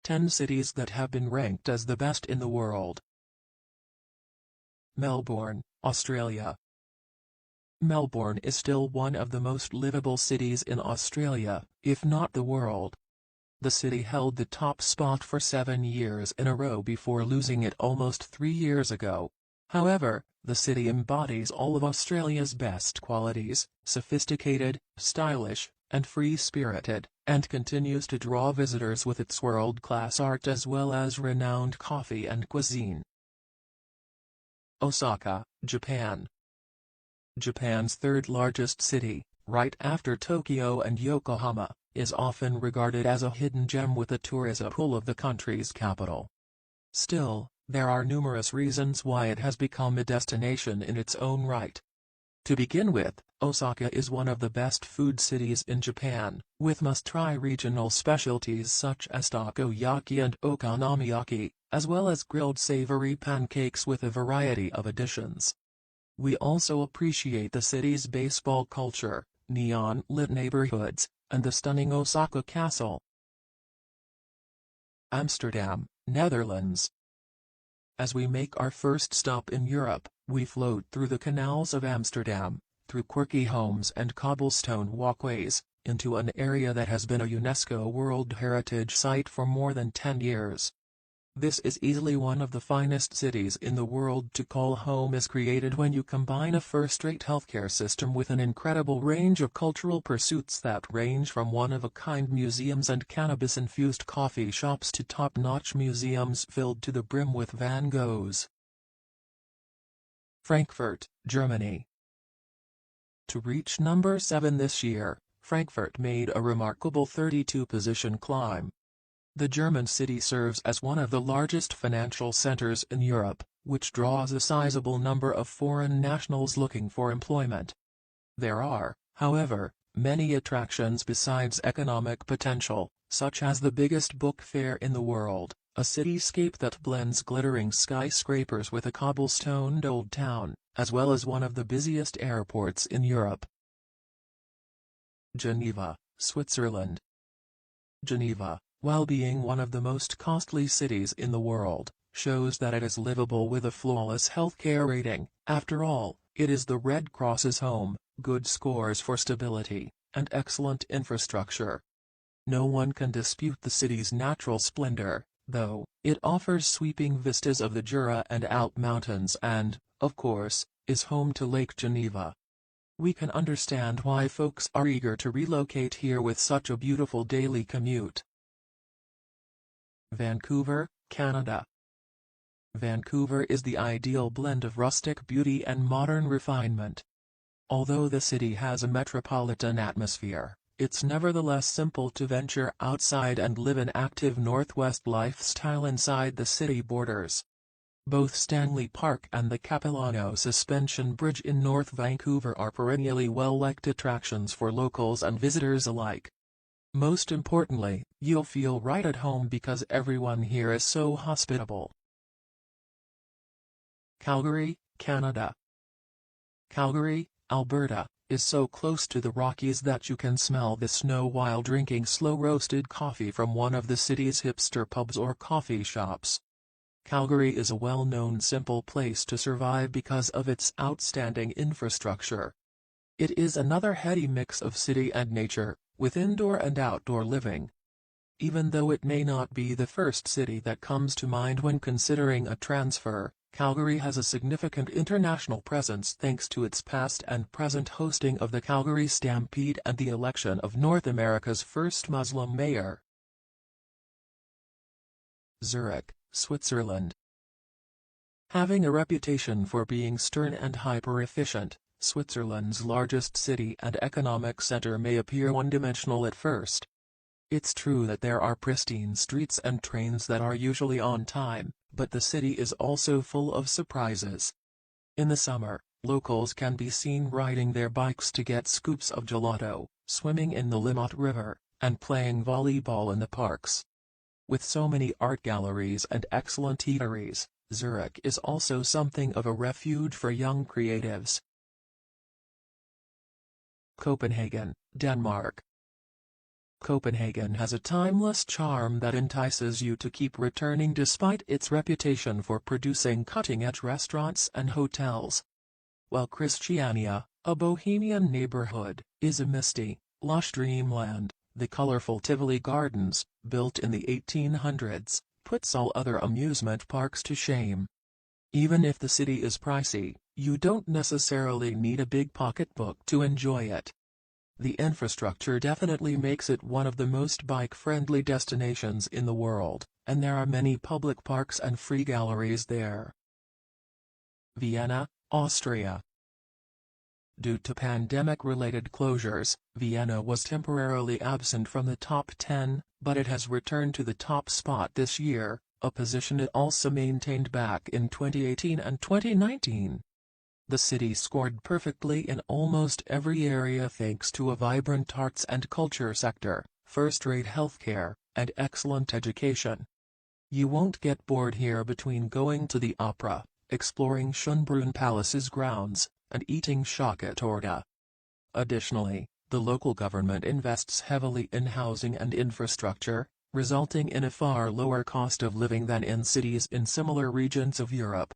10 cities that have been ranked as the best in the world. Melbourne, Australia. Melbourne is still one of the most livable cities in Australia, if not the world. The city held the top spot for 7 years in a row before losing it almost 3 years ago. However, the city embodies all of Australia's best qualities: sophisticated, stylish, and free-spirited, and continues to draw visitors with its world-class art as well as renowned coffee and cuisine. Osaka, Japan. Japan's third-largest city, right after Tokyo and Yokohama, is often regarded as a hidden gem with the tourism pull of the country's capital. Still, there are numerous reasons why it has become a destination in its own right. To begin with, Osaka is one of the best food cities in Japan, with must-try regional specialties such as takoyaki and okonomiyaki, as well as grilled savory pancakes with a variety of additions. We also appreciate the city's baseball culture, neon-lit neighborhoods, and the stunning Osaka Castle. Amsterdam, Netherlands. As we make our first stop in Europe, we float through the canals of Amsterdam, through quirky homes and cobblestone walkways, into an area that has been a UNESCO World Heritage Site for more than 10 years. This is easily one of the finest cities in the world to call home, is created when you combine a first-rate healthcare system with an incredible range of cultural pursuits that range from one-of-a-kind museums and cannabis-infused coffee shops to top-notch museums filled to the brim with Van Goghs. Frankfurt, Germany. To reach number 7 this year, Frankfurt made a remarkable 32-position climb. The German city serves as one of the largest financial centers in Europe, which draws a sizable number of foreign nationals looking for employment. There are, however, many attractions besides economic potential, such as the biggest book fair in the world, a cityscape that blends glittering skyscrapers with a cobblestoned old town, as well as one of the busiest airports in Europe. Geneva, Switzerland. Geneva, while being one of the most costly cities in the world, shows that it is livable with a flawless healthcare rating. After all, it is the Red Cross's home, good scores for stability, and excellent infrastructure. No one can dispute the city's natural splendor, though. It offers sweeping vistas of the Jura and Alp mountains and, of course, is home to Lake Geneva. We can understand why folks are eager to relocate here with such a beautiful daily commute. Vancouver, Canada. Vancouver is the ideal blend of rustic beauty and modern refinement. Although the city has a metropolitan atmosphere, it's nevertheless simple to venture outside and live an active Northwest lifestyle inside the city borders. Both Stanley Park and the Capilano Suspension Bridge in North Vancouver are perennially well-liked attractions for locals and visitors alike. Most importantly, you'll feel right at home because everyone here is so hospitable. Calgary, Canada. Calgary, Alberta, is so close to the Rockies that you can smell the snow while drinking slow-roasted coffee from one of the city's hipster pubs or coffee shops. Calgary is a well-known simple place to survive because of its outstanding infrastructure. It is another heady mix of city and nature, with indoor and outdoor living. Even though it may not be the first city that comes to mind when considering a transfer, Calgary has a significant international presence thanks to its past and present hosting of the Calgary Stampede and the election of North America's first Muslim mayor. Zurich, Switzerland. Having a reputation for being stern and hyper-efficient, Switzerland's largest city and economic center may appear one-dimensional at first. It's true that there are pristine streets and trains that are usually on time, but the city is also full of surprises. In the summer, locals can be seen riding their bikes to get scoops of gelato, swimming in the Limmat River, and playing volleyball in the parks. With so many art galleries and excellent eateries, Zurich is also something of a refuge for young creatives. Copenhagen, Denmark. Copenhagen has a timeless charm that entices you to keep returning despite its reputation for producing cutting-edge restaurants and hotels. While Christiania, a bohemian neighborhood, is a misty, lush dreamland, the colorful Tivoli Gardens, built in the 1800s, puts all other amusement parks to shame. Even if the city is pricey, you don't necessarily need a big pocketbook to enjoy it. The infrastructure definitely makes it one of the most bike-friendly destinations in the world, and there are many public parks and free galleries there. Vienna, Austria. Due to pandemic-related closures, Vienna was temporarily absent from the top 10, but it has returned to the top spot this year, a position it also maintained back in 2018 and 2019. The city scored perfectly in almost every area thanks to a vibrant arts and culture sector, first-rate healthcare, and excellent education. You won't get bored here between going to the opera, exploring Schönbrunn Palace's grounds, and eating Schokotorte. Additionally, the local government invests heavily in housing and infrastructure, resulting in a far lower cost of living than in cities in similar regions of Europe.